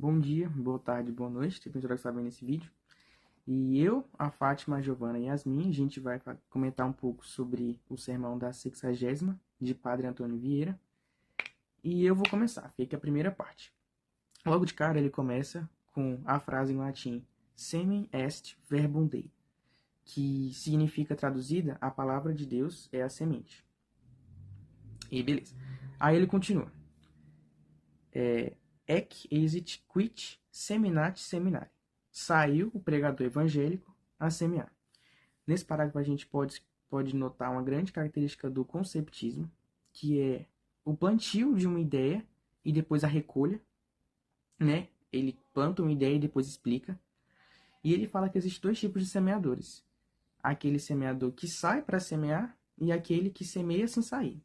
Bom dia, boa tarde, boa noite, tem pessoa que está vendo esse vídeo. E eu, a Fátima, a Giovana e a Yasmin, a gente vai comentar um pouco sobre o sermão da 60ª de Padre Antônio Vieira. E eu vou começar, fica a primeira parte. Logo de cara ele começa com a frase em latim Semen est verbum Dei, que significa, traduzida, a palavra de Deus é a semente. E beleza. Aí ele continua. Ec esit quid seminat seminare. Saiu o pregador evangélico a semear. Nesse parágrafo a gente pode notar uma grande característica do conceptismo, que é o plantio de uma ideia e depois a recolha, né? Ele planta uma ideia e depois explica. E ele fala que existem dois tipos de semeadores. Aquele semeador que sai para semear e aquele que semeia sem sair.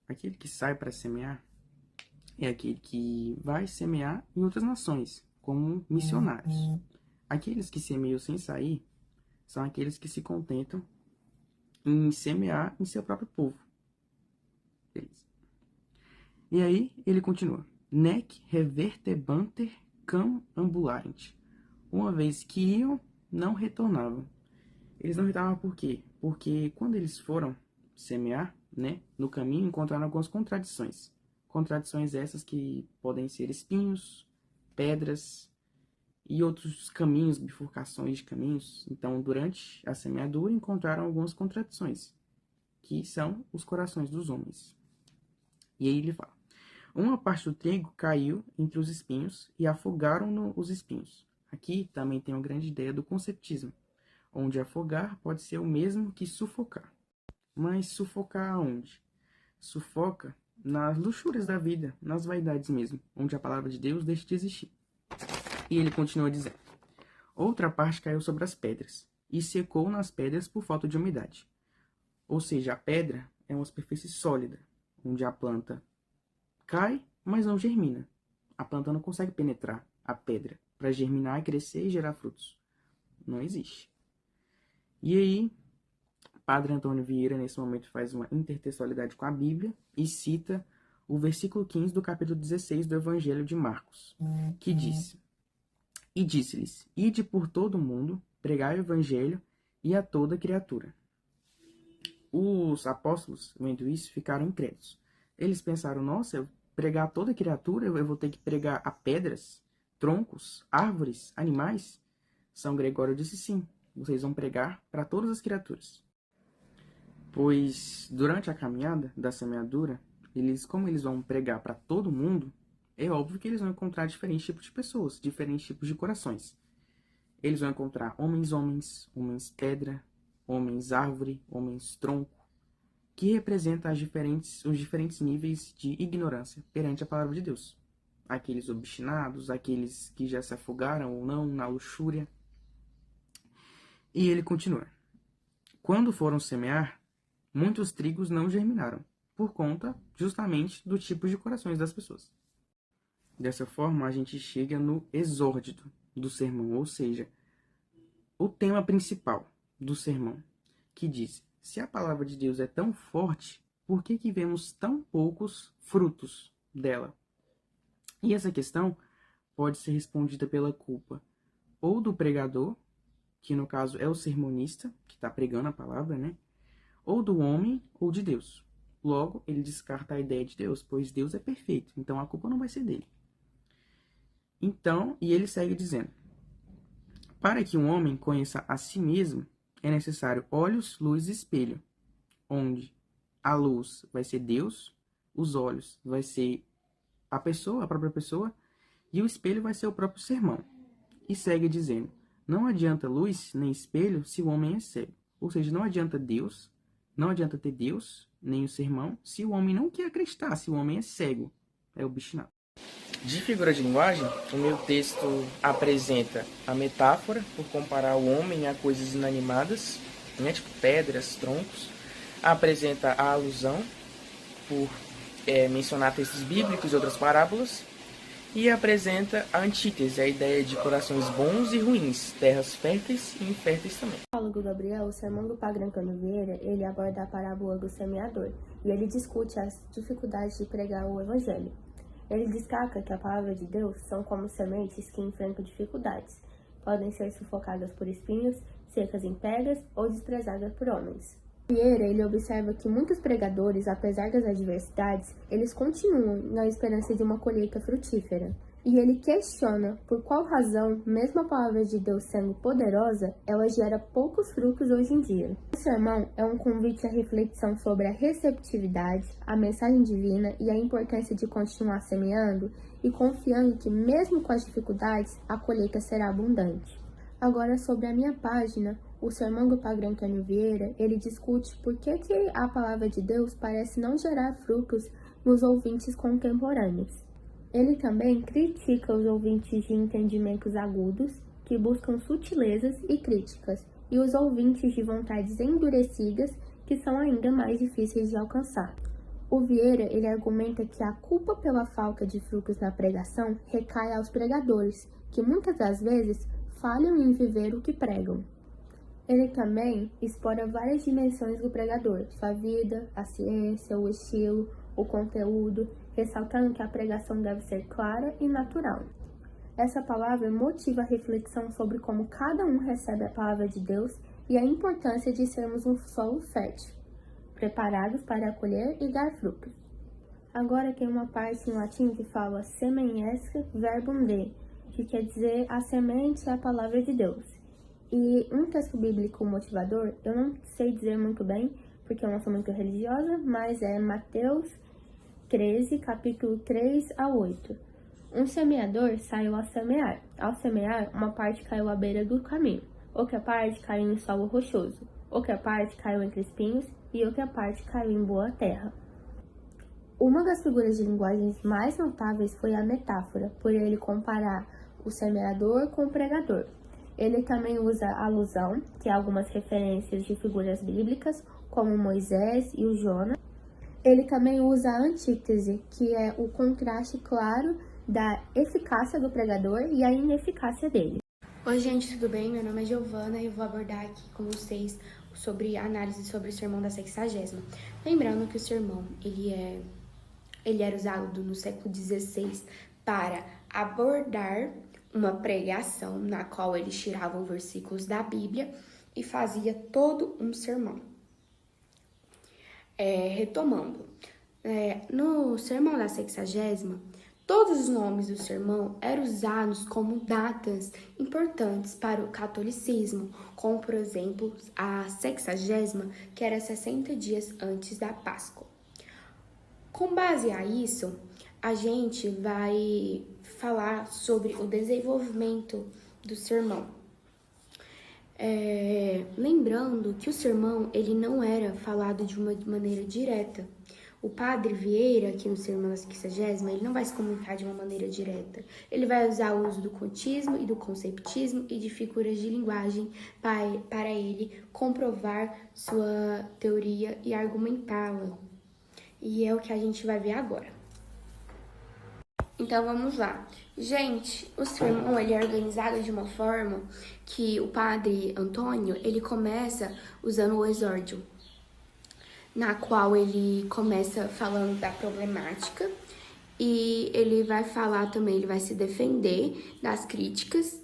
Aquele que sai para semear é aquele que vai semear em outras nações, como missionários. Aqueles que semeiam sem sair são aqueles que se contentam em semear em seu próprio povo. Beleza. E aí ele continua. Nec revertebanter cam ambularent. Uma vez que iam, não retornavam. Eles não retornavam por quê? Porque quando eles foram semear, né, no caminho encontraram algumas contradições. Contradições essas que podem ser espinhos, pedras e outros caminhos, bifurcações de caminhos. Então, durante a semeadura, encontraram algumas contradições, que são os corações dos homens. E aí ele fala: uma parte do trigo caiu entre os espinhos e afogaram-no os espinhos. Aqui também tem uma grande ideia do conceptismo, onde afogar pode ser o mesmo que sufocar. Mas sufocar aonde? Sufoca nas luxúrias da vida, nas vaidades mesmo, onde a palavra de Deus deixa de existir. E ele continua dizendo: outra parte caiu sobre as pedras, e secou nas pedras por falta de umidade. Ou seja, a pedra é uma superfície sólida, onde a planta cai, mas não germina. A planta não consegue penetrar a pedra para germinar, crescer e gerar frutos. Não existe. E aí, Padre Antônio Vieira, nesse momento, faz uma intertextualidade com a Bíblia e cita o versículo 15 do capítulo 16 do Evangelho de Marcos, que diz: E disse-lhes: Ide por todo o mundo, pregai o Evangelho e a toda criatura. Os apóstolos, vendo isso, ficaram incrédulos. Eles pensaram: nossa, eu pregar a toda criatura, eu vou ter que pregar a pedras, troncos, árvores, animais? São Gregório disse: sim, vocês vão pregar para todas as criaturas. Pois durante a caminhada da semeadura, como eles vão pregar para todo mundo, é óbvio que eles vão encontrar diferentes tipos de pessoas, diferentes tipos de corações. Eles vão encontrar homens, homens pedra, homens árvore, homens tronco, que representa os diferentes níveis de ignorância perante a palavra de Deus. Aqueles obstinados, aqueles que já se afogaram ou não na luxúria. E ele continua: quando foram semear, muitos trigos não germinaram, por conta justamente do tipo de corações das pessoas. Dessa forma, a gente chega no exórdio do sermão, ou seja, o tema principal do sermão, que diz: se a palavra de Deus é tão forte, por que vemos tão poucos frutos dela? E essa questão pode ser respondida pela culpa ou do pregador, que no caso é o sermonista, que está pregando a palavra, né? Ou do homem ou de Deus. Logo, ele descarta a ideia de Deus, pois Deus é perfeito, então a culpa não vai ser dele. Então, e ele segue dizendo: para que um homem conheça a si mesmo, é necessário olhos, luz e espelho, onde a luz vai ser Deus, os olhos vai ser a pessoa, a própria pessoa, e o espelho vai ser o próprio sermão. E segue dizendo: não adianta luz nem espelho se o homem é cego. Ou seja, não adianta Deus, não adianta ter Deus, nem o sermão, se o homem não quer acreditar, se o homem é cego, é obstinado. De figura de linguagem, o meu texto apresenta a metáfora por comparar o homem a coisas inanimadas, né, tipo pedras, troncos. Apresenta a alusão por mencionar textos bíblicos e outras parábolas. E apresenta a antítese, a ideia de corações bons e ruins, terras férteis e inférteis também. Paulo Gabriel, o sermão do Padre Antônio Vieira, ele aborda a parábola do semeador e ele discute as dificuldades de pregar o evangelho. Ele destaca que a palavra de Deus são como sementes que enfrentam dificuldades. Podem ser sufocadas por espinhos, secas em pedras ou desprezadas por homens. Vieira, ele observa que muitos pregadores, apesar das adversidades, eles continuam na esperança de uma colheita frutífera. E ele questiona por qual razão, mesmo a palavra de Deus sendo poderosa, ela gera poucos frutos hoje em dia. O sermão é um convite à reflexão sobre a receptividade, a mensagem divina e a importância de continuar semeando e confiando que, mesmo com as dificuldades, a colheita será abundante. Agora, sobre a minha página, o sermão do Padre Antônio Vieira, ele discute por que a palavra de Deus parece não gerar frutos nos ouvintes contemporâneos. Ele também critica os ouvintes de entendimentos agudos, que buscam sutilezas e críticas, e os ouvintes de vontades endurecidas, que são ainda mais difíceis de alcançar. O Vieira, ele argumenta que a culpa pela falta de frutos na pregação recai aos pregadores, que muitas das vezes falham em viver o que pregam. Ele também explora várias dimensões do pregador, sua vida, a ciência, o estilo, o conteúdo, ressaltando que a pregação deve ser clara e natural. Essa palavra motiva a reflexão sobre como cada um recebe a palavra de Deus e a importância de sermos um solo fértil, preparados para acolher e dar frutos. Agora tem uma parte em latim que fala semen esse verbum Dei, que quer dizer a semente é a palavra de Deus. E um texto bíblico motivador, eu não sei dizer muito bem, porque eu não sou muito religiosa, mas é Mateus 13, capítulo 3 a 8. Um semeador saiu a semear. Ao semear, uma parte caiu à beira do caminho, outra parte caiu em solo rochoso, outra parte caiu entre espinhos e outra parte caiu em boa terra. Uma das figuras de linguagens mais notáveis foi a metáfora, por ele comparar o semeador com o pregador. Ele também usa alusão, que é algumas referências de figuras bíblicas, como Moisés e o Jonas. Ele também usa a antítese, que é o contraste claro da eficácia do pregador e a ineficácia dele. Oi gente, tudo bem? Meu nome é Giovana e eu vou abordar aqui com vocês sobre a análise sobre o sermão da Sexagésima. Lembrando que o sermão, ele era usado no século XVI para abordar uma pregação na qual eles tiravam versículos da Bíblia e fazia todo um sermão. Retomando, no sermão da Sexagésima, todos os nomes do sermão eram usados como datas importantes para o catolicismo, como, por exemplo, a Sexagésima, que era 60 dias antes da Páscoa. Com base a isso, a gente vai falar sobre o desenvolvimento do sermão. Lembrando que o sermão ele não era falado de uma maneira direta. O Padre Vieira, aqui no sermão da Sexagésima, ele não vai se comunicar de uma maneira direta. Ele vai usar o uso do contismo e do conceptismo e de figuras de linguagem para ele comprovar sua teoria e argumentá-la. E é o que a gente vai ver agora. Então, vamos lá. Gente, o sermão ele é organizado de uma forma que o Padre Antônio, ele começa usando o exórdio, na qual ele começa falando da problemática e ele vai falar também, ele vai se defender das críticas,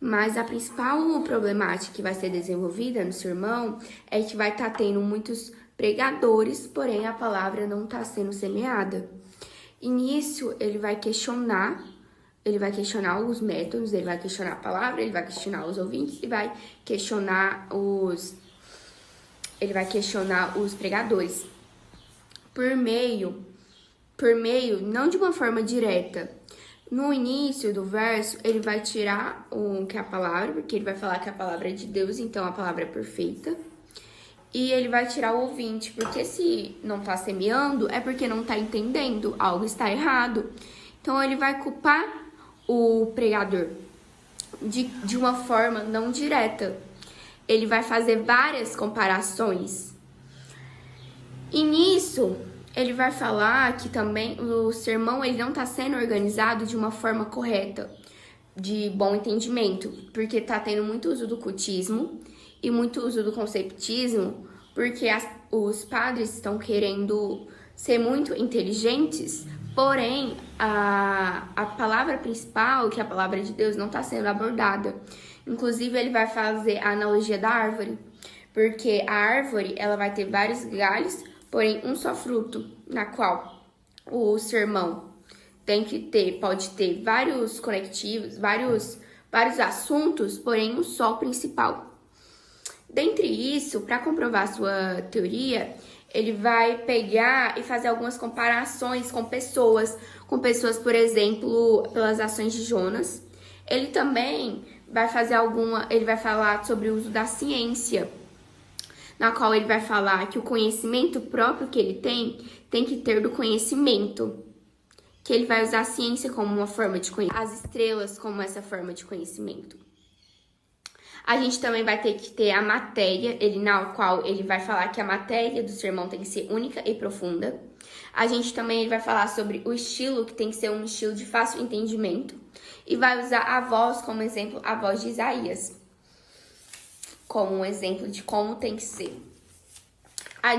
mas a principal problemática que vai ser desenvolvida no sermão é que vai estar tendo muitos pregadores, porém a palavra não está sendo semeada. E nisso ele vai questionar os métodos, ele vai questionar a palavra, ele vai questionar os ouvintes e vai questionar os pregadores por meio, não de uma forma direta. No início do verso, ele vai tirar que é a palavra, porque ele vai falar que a palavra é de Deus, então a palavra é perfeita. E ele vai tirar o ouvinte, porque se não tá semeando, é porque não tá entendendo, algo está errado. Então ele vai culpar o pregador de uma forma não direta. Ele vai fazer várias comparações. E nisso, ele vai falar que também o sermão ele não está sendo organizado de uma forma correta, de bom entendimento, porque está tendo muito uso do cultismo e muito uso do conceptismo, porque os padres estão querendo ser muito inteligentes Porém, a palavra principal, que é a palavra de Deus, não está sendo abordada. Inclusive, ele vai fazer a analogia da árvore, porque a árvore ela vai ter vários galhos, porém um só fruto, na qual o sermão pode ter vários conectivos, vários assuntos, porém um só principal. Dentre isso, para comprovar a sua teoria, ele vai pegar e fazer algumas comparações com pessoas, por exemplo, pelas ações de Jonas. Ele também vai falar sobre o uso da ciência, na qual ele vai falar que o conhecimento próprio que ele tem que ter do conhecimento, que ele vai usar a ciência como uma forma de conhecimento, as estrelas como essa forma de conhecimento. A gente também vai ter que ter a matéria, na qual ele vai falar que a matéria do sermão tem que ser única e profunda. A gente também vai falar sobre o estilo, que tem que ser um estilo de fácil entendimento. E vai usar a voz como exemplo, a voz de Isaías, como um exemplo de como tem que ser.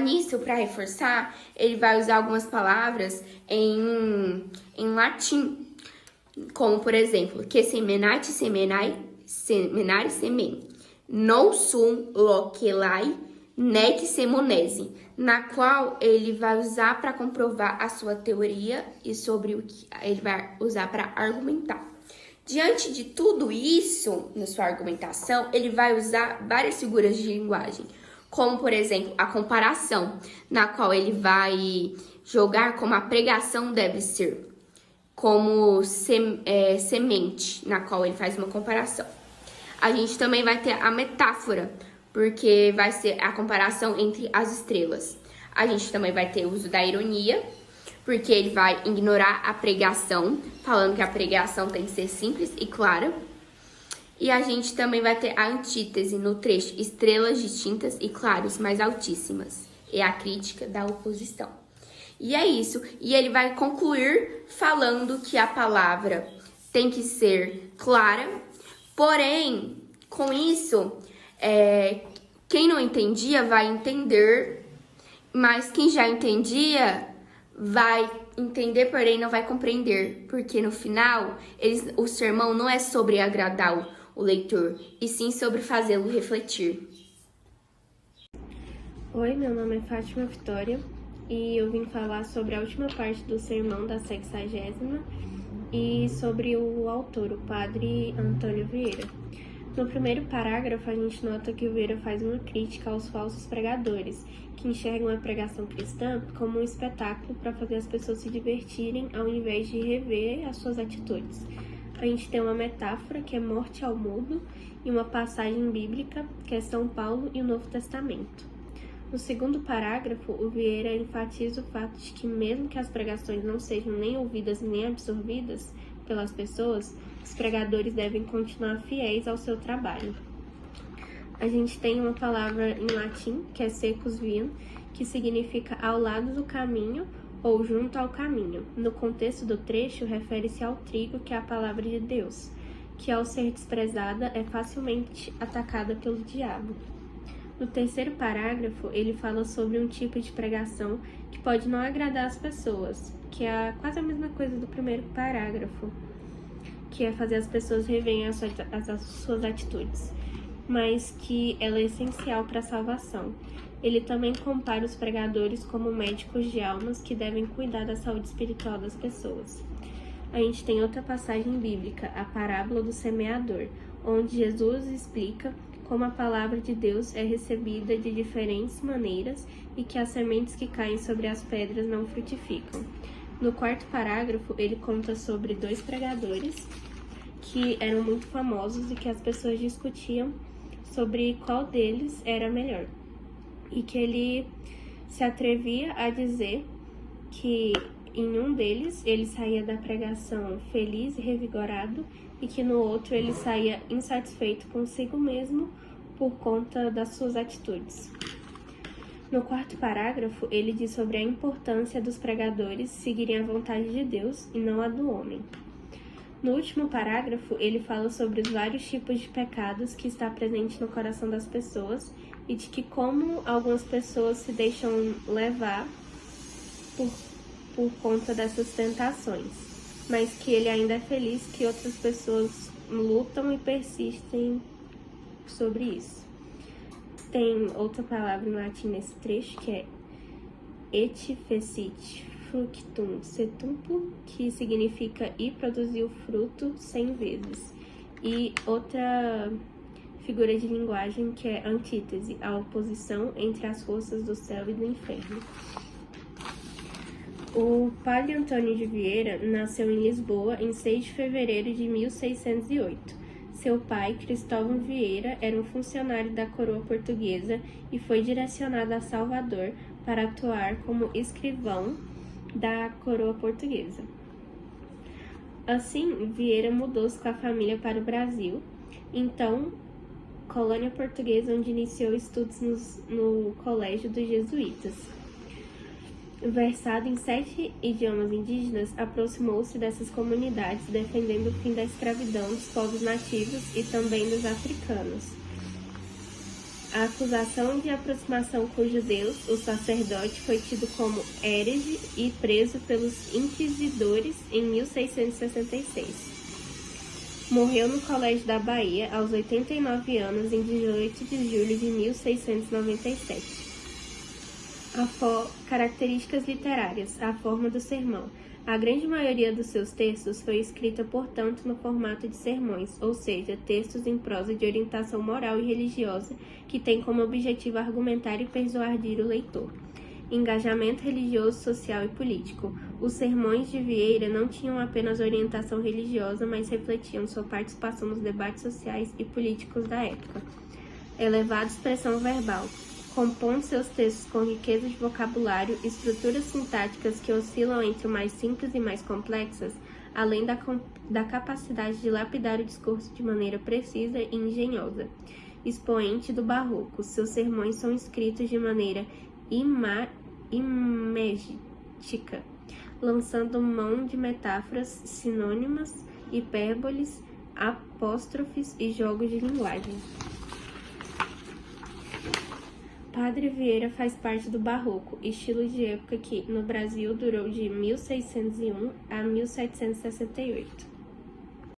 Nisso, para reforçar, ele vai usar algumas palavras em latim, como, por exemplo, que semenate, semenai, seminare, semen, non sum loquelai, nec semonese, na qual ele vai usar para comprovar a sua teoria e sobre o que ele vai usar para argumentar. Diante de tudo isso, na sua argumentação, ele vai usar várias figuras de linguagem, como, por exemplo, a comparação, na qual ele vai jogar como a pregação deve ser, como semente, na qual ele faz uma comparação. A gente também vai ter a metáfora, porque vai ser a comparação entre as estrelas. A gente também vai ter o uso da ironia, porque ele vai ignorar a pregação, falando que a pregação tem que ser simples e clara. E a gente também vai ter a antítese no trecho estrelas distintas e claros, mas altíssimas. É a crítica da oposição. E é isso. E ele vai concluir falando que a palavra tem que ser clara, porém, com isso, quem não entendia vai entender, mas quem já entendia vai entender, porém não vai compreender, porque no final, o sermão não é sobre agradar o leitor, e sim sobre fazê-lo refletir. Oi, meu nome é Fátima Vitória, e eu vim falar sobre a última parte do sermão da 60ª e sobre o autor, o padre Antônio Vieira. No primeiro parágrafo, a gente nota que o Vieira faz uma crítica aos falsos pregadores, que enxergam a pregação cristã como um espetáculo para fazer as pessoas se divertirem ao invés de rever as suas atitudes. A gente tem uma metáfora, que é morte ao mudo, e uma passagem bíblica, que é São Paulo e o Novo Testamento. No segundo parágrafo, o Vieira enfatiza o fato de que mesmo que as pregações não sejam nem ouvidas nem absorvidas pelas pessoas, os pregadores devem continuar fiéis ao seu trabalho. A gente tem uma palavra em latim, que é secus viam, que significa ao lado do caminho ou junto ao caminho. No contexto do trecho, refere-se ao trigo, que é a palavra de Deus, que ao ser desprezada é facilmente atacada pelo diabo. No terceiro parágrafo, ele fala sobre um tipo de pregação que pode não agradar as pessoas, que é quase a mesma coisa do primeiro parágrafo, que é fazer as pessoas reverem as suas atitudes, mas que ela é essencial para a salvação. Ele também compara os pregadores como médicos de almas que devem cuidar da saúde espiritual das pessoas. A gente tem outra passagem bíblica, a parábola do semeador, onde Jesus explica como a palavra de Deus é recebida de diferentes maneiras e que as sementes que caem sobre as pedras não frutificam. No quarto parágrafo, ele conta sobre 2 pregadores que eram muito famosos e que as pessoas discutiam sobre qual deles era melhor. E que ele se atrevia a dizer que em um deles ele saía da pregação feliz e revigorado e que no outro ele saía insatisfeito consigo mesmo por conta das suas atitudes. No quarto parágrafo, ele diz sobre a importância dos pregadores seguirem a vontade de Deus e não a do homem. No último parágrafo, ele fala sobre os vários tipos de pecados que está presente no coração das pessoas e de que como algumas pessoas se deixam levar por conta dessas tentações, mas que ele ainda é feliz que outras pessoas lutam e persistem sobre isso. Tem outra palavra no latim nesse trecho que é et fecit fructum centuplum, que significa e produziu fruto 100 vezes. E outra figura de linguagem que é antítese, a oposição entre as forças do céu e do inferno. O padre Antônio de Vieira nasceu em Lisboa em 6 de fevereiro de 1608. Seu pai, Cristóvão Vieira, era um funcionário da coroa portuguesa e foi direcionado a Salvador para atuar como escrivão da coroa portuguesa. Assim, Vieira mudou-se com a família para o Brasil, então colônia portuguesa, onde iniciou estudos no Colégio dos Jesuítas. Versado em 7 idiomas indígenas, aproximou-se dessas comunidades, defendendo o fim da escravidão dos povos nativos e também dos africanos. A acusação de aproximação com os judeus, o sacerdote foi tido como herege e preso pelos inquisidores em 1666. Morreu no Colégio da Bahia aos 89 anos em 18 de julho de 1697. Características literárias. A forma do sermão. A grande maioria dos seus textos foi escrita, portanto, no formato de sermões, ou seja, textos em prosa de orientação moral e religiosa que têm como objetivo argumentar e persuadir o leitor. Engajamento religioso, social e político. Os sermões de Vieira não tinham apenas orientação religiosa, mas refletiam sua participação nos debates sociais e políticos da época. Elevada expressão verbal. Compondo seus textos com riqueza de vocabulário, estruturas sintáticas que oscilam entre o mais simples e mais complexas, além da capacidade de lapidar o discurso de maneira precisa e engenhosa. Expoente do barroco, seus sermões são escritos de maneira imagética, lançando mão de metáforas, sinônimas, hipérboles, apóstrofes e jogos de linguagem. Padre Vieira faz parte do Barroco, estilo de época que, no Brasil, durou de 1601 a 1768.